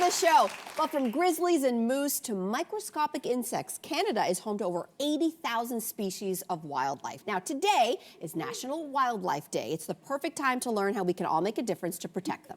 the show. Well, from grizzlies and moose to microscopic insects, Canada is home to over 80,000 species of wildlife. Now, today is National Wildlife Day. It's the perfect time to learn how we can all make a difference to protect them.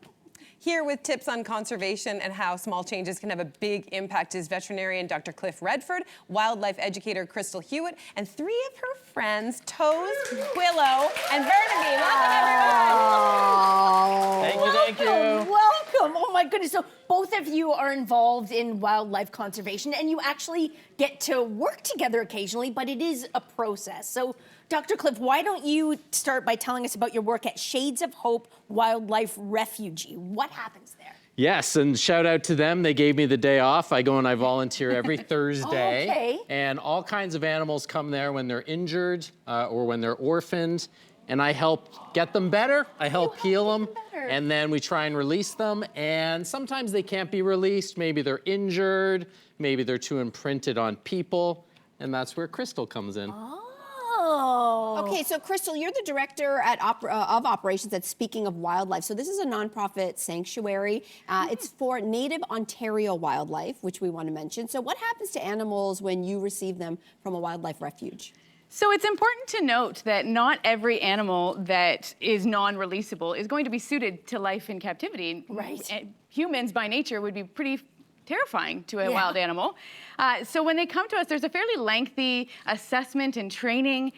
Here with tips on conservation and how small changes can have a big impact is veterinarian Dr. Redford, wildlife educator Krystal Hewitt, and three of her friends, Toes, Willow, and Burnaby. Welcome, everyone. Thank you. Welcome. Oh my goodness. So both of you are involved in wildlife conservation and you actually get to work together occasionally, but it is a process. So Dr. Cliff, why don't you start by telling us about your work at Shades of Hope Wildlife Refuge? What happens there? Yes, and shout out to them. They gave me the day off. I go and I volunteer every Thursday. Okay. And all kinds of animals come there when they're injured or when they're orphaned. And I help get them better. I help heal them. And then we try and release them. And sometimes they can't be released. Maybe they're injured. Maybe they're too imprinted on people. And that's where Krystal comes in. Okay, so Krystal, you're the director at of operations at Speaking of Wildlife. So this is a nonprofit sanctuary. It's for native Ontario wildlife, which we want to mention. So what happens to animals when you receive them from a wildlife refuge? So it's important to note that not every animal that is non-releasable is going to be suited to life in captivity. Right. Humans by nature would be pretty terrifying to a wild animal. So when they come to us, there's a fairly lengthy assessment and training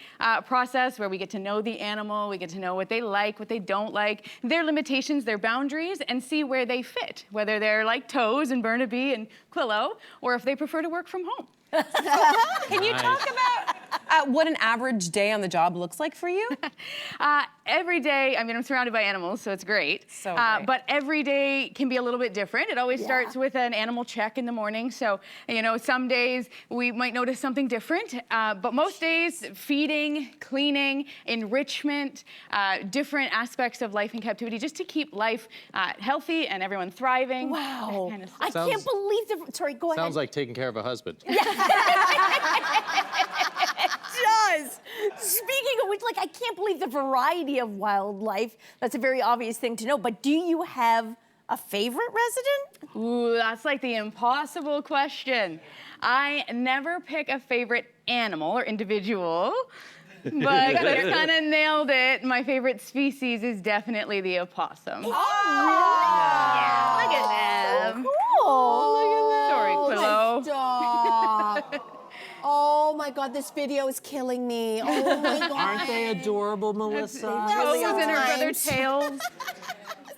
process where we get to know the animal, we get to know what they like, what they don't like, their limitations, their boundaries, and see where they fit, whether they're like Toes and Burnaby and Quillo, or if they prefer to work from home. Can you talk about what an average day on the job looks like for you? Every day, I mean, I'm surrounded by animals, so it's great. So great. But every day can be a little bit different. It always starts with an animal check in the morning. So, you know, some days we might notice something different, but most days, feeding, cleaning, enrichment, different aspects of life in captivity, just to keep life healthy and everyone thriving. Wow. Kind of I can't believe sorry, go ahead. Sounds like taking care of a husband. It does. Speaking of which, like, I can't believe the variety of wildlife. That's a very obvious thing to know. But do you have a favorite resident? Ooh, that's like the impossible question. I never pick a favorite animal or individual, but you kind of nailed it. My favorite species is definitely the opossum. Oh, Yeah, look at them. cool. Sorry, Quillo. Stop. Oh my God, this video is killing me. Oh my God. Aren't they adorable, Melissa? Toes and her brother Sometimes. Tails.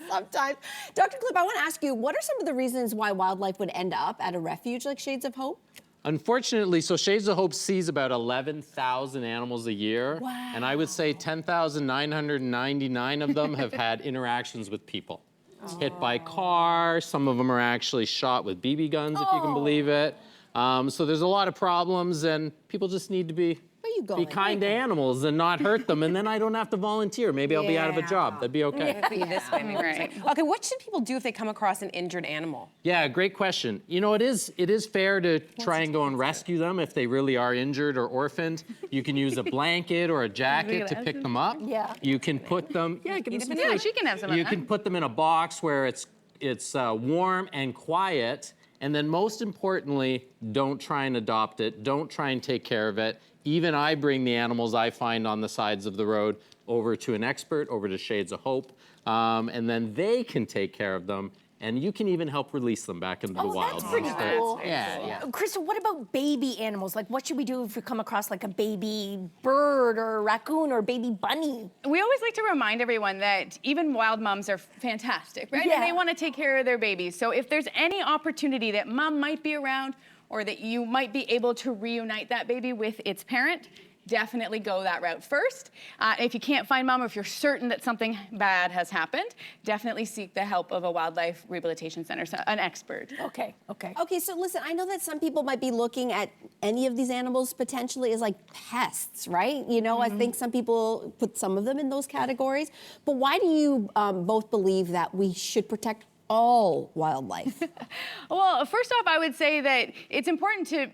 Sometimes. Dr. Cliff, I want to ask you, what are some of the reasons why wildlife would end up at a refuge like Shades of Hope? Unfortunately, so Shades of Hope sees about 11,000 animals a year. Wow. And I would say 10,999 of them have had interactions with people. Hit by cars, some of them are actually shot with BB guns, if you can believe it. So there's a lot of problems, and people just need to be kind to animals and not hurt them, and then I don't have to volunteer. Maybe I'll be out of a job. That'd be okay. Be this way, maybe. Right. Okay, what should people do if they come across an injured animal? Yeah, great question. You know, it is fair to try and go and rescue them if they really are injured or orphaned. You can use a blanket or a jacket to pick them up. Yeah. You can put them. Yeah, give them some food. She can have some of You that. can put them in a box where it's warm and quiet. And then most importantly, don't try and adopt it. Don't try and take care of it. Even I bring the animals I find on the sides of the road over to an expert, over to Shades of Hope, and then they can take care of them. And you can even help release them back into the wild. That's pretty cool. Yeah. Krystal, what about baby animals? Like, what should we do if we come across like a baby bird or a raccoon or a baby bunny? We always like to remind everyone that even wild moms are fantastic, right? Yeah. And they want to take care of their babies. So if there's any opportunity that mom might be around or that you might be able to reunite that baby with its parent, definitely go that route first. If you can't find mom, or if you're certain that something bad has happened, definitely seek the help of a wildlife rehabilitation center, so an expert. Okay. Okay, so listen, I know that some people might be looking at any of these animals potentially as like pests, right? You know, I think some people put some of them in those categories. But why do you both believe that we should protect all wildlife? Well, first off, I would say that it's important to,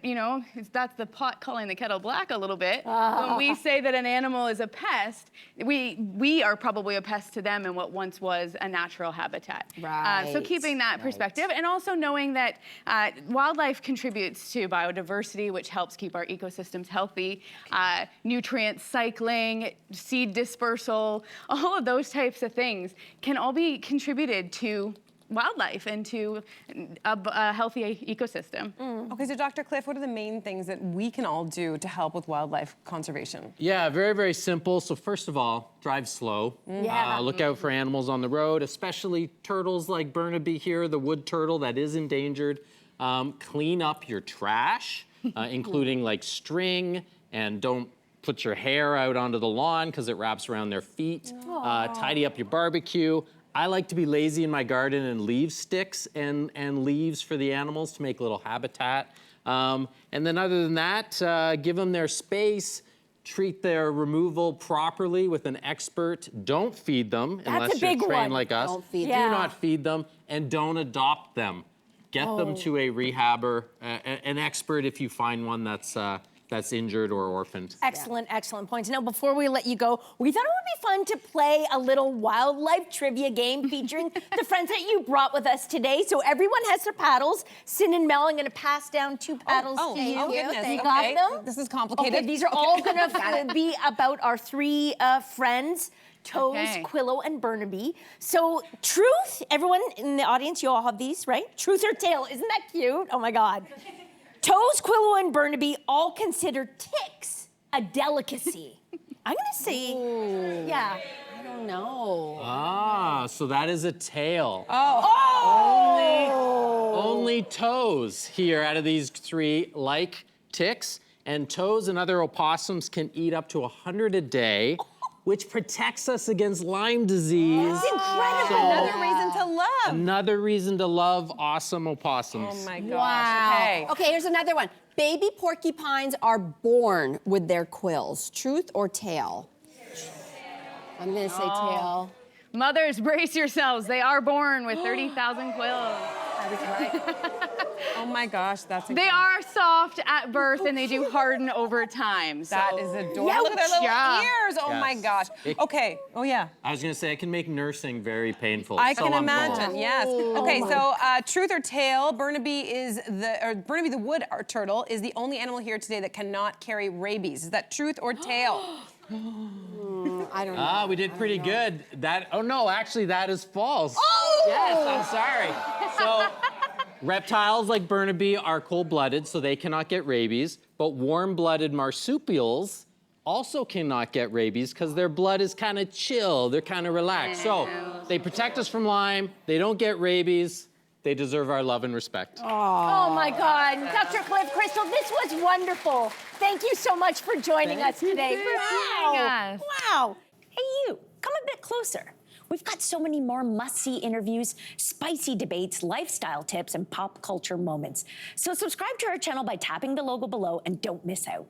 that's the pot calling the kettle black a little bit. When we say that an animal is a pest, we are probably a pest to them in what once was a natural habitat. Right. So keeping that perspective, and also knowing that wildlife contributes to biodiversity, which helps keep our ecosystems healthy, nutrient cycling, seed dispersal, all of those types of things can all be contributed to wildlife and to a healthy ecosystem. Okay, so Dr. Cliff, what are the main things that we can all do to help with wildlife conservation? Yeah, very, very simple. So first of all, drive slow. Yeah. Look out for animals on the road, especially turtles like Burnaby here, the wood turtle that is endangered. Clean up your trash, including like string, and don't put your hair out onto the lawn because it wraps around their feet. Tidy up your barbecue. I like to be lazy in my garden and leave sticks and leaves for the animals to make a little habitat. And then other than that, give them their space, treat their removal properly with an expert. Don't feed them unless you're trained one. like us. Don't feed Do them. not feed them, and don't adopt them. Get them to a rehabber, an expert if you find one that's injured or orphaned. Excellent, excellent points. Now, before we let you go, we thought it would be fun to play a little wildlife trivia game featuring the friends that you brought with us today. So everyone has their paddles. Sin and Mel, I'm going to pass down 2 paddles to you. Goodness. You got Okay. them? This is complicated. Okay, these are all going to be about our 3 friends. Toes, Okay. Quillo, and Burnaby. So, truth, everyone in the audience, you all have these, right? Truth or tale, isn't that cute? Oh my God. Toes, Quillo, and Burnaby all consider ticks a delicacy. I'm gonna say, yeah. I don't know. So that is a tail. Oh! Only toes here out of these 3 like ticks, and toes and other opossums can eat up to 100 a day, which protects us against Lyme disease. That's incredible. Another reason to love. Another reason to love awesome opossums. Oh my gosh. Wow. Okay. Okay, here's another one. Baby porcupines are born with their quills. Truth or tale? I'm gonna say tail. Mothers, brace yourselves. They are born with 30,000 quills. Oh my gosh, that's They are soft at birth and they do harden over time. So. That is adorable. Look at their little Yeah. ears. Oh my Yes. gosh. Okay. Oh yeah. I was gonna say, it can make nursing very painful. I so can unpleasant. imagine. Yes. Okay. So, truth or tale? Burnaby the wood turtle is the only animal here today that cannot carry rabies. Is that truth or tale? I don't know. We did pretty good. No, actually that is false. Oh! Yes, I'm sorry. So, reptiles like Burnaby are cold-blooded, so they cannot get rabies, but warm-blooded marsupials also cannot get rabies because their blood is kind of chill, they're kind of relaxed. So, they protect us from Lyme, they don't get rabies, they deserve our love and respect. Oh my God. Dr. Cliff, Krystal, this was wonderful. Thank you so much for joining us today. joining us. Wow. Hey, you, come a bit closer. We've got so many more must-see interviews, spicy debates, lifestyle tips, and pop culture moments. So subscribe to our channel by tapping the logo below and don't miss out.